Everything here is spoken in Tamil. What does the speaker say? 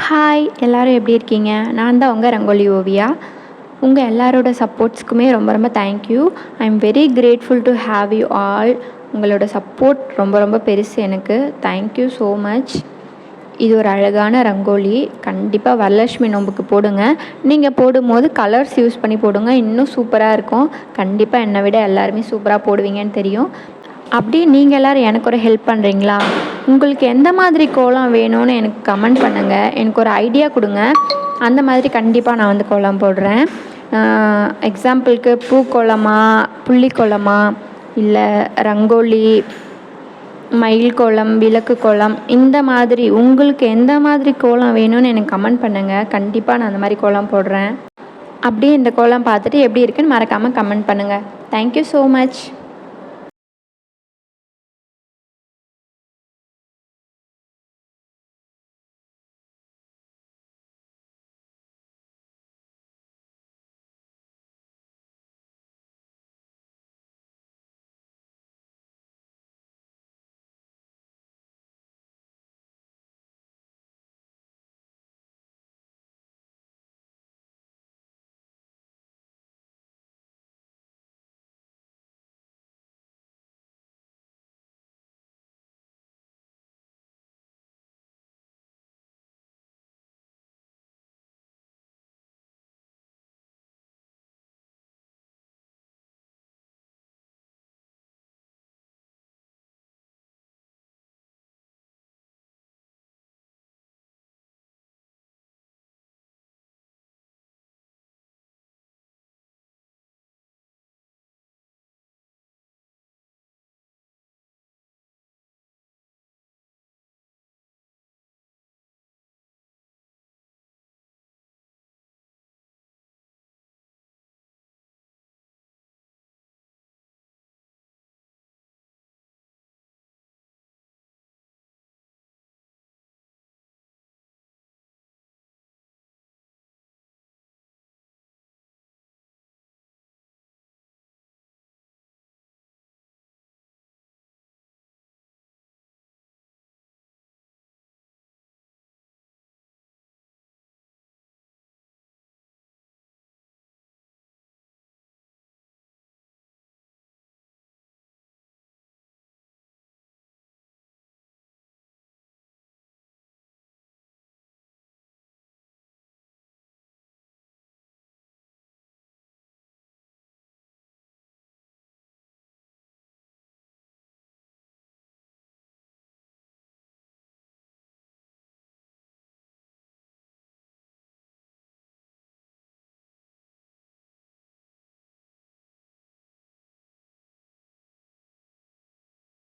ஹாய் எல்லோரும் எப்படி இருக்கீங்க? நான் தான் உங்கள் ரங்கோலி ஓவியா. உங்கள் எல்லாரோட சப்போர்ட்ஸ்க்குமே ரொம்ப ரொம்ப thank you. I am very grateful to have you all. உங்களோட சப்போர்ட் ரொம்ப ரொம்ப பெருசு எனக்கு. Thank you so much. இது ஒரு அழகான ரங்கோலி. கண்டிப்பாக வரலட்சுமி நோம்புக்கு போடுங்க. நீங்கள் போடும்போது கலர்ஸ் யூஸ் பண்ணி போடுங்க, இன்னும் சூப்பராக இருக்கும். கண்டிப்பாக என்னை விட எல்லாருமே சூப்பராக போடுவீங்கன்னு தெரியும். அப்படியே நீங்கள் எல்லோரும் எனக்கு ஒரு ஹெல்ப் பண்ணுறீங்களா? உங்களுக்கு எந்த மாதிரி கோலம் வேணும்னு எனக்கு கமெண்ட் பண்ணுங்கள். எனக்கு ஒரு ஐடியா கொடுங்க. அந்த மாதிரி கண்டிப்பாக நான் வந்து கோலம் போடுறேன். எக்ஸாம்பிளுக்கு பூக்கோலமா, புள்ளி கோலமா, இல்லை ரங்கோலி, மயில் கோலம், விளக்கு கோலம், இந்த மாதிரி உங்களுக்கு எந்த மாதிரி கோலம் வேணும்னு எனக்கு கமெண்ட் பண்ணுங்கள். கண்டிப்பாக நான் அந்த மாதிரி கோலம் போடுறேன். அப்படியே இந்த கோலம் பார்த்துட்டு எப்படி இருக்குன்னு மறக்காமல் கமெண்ட் பண்ணுங்கள். Thank you so much.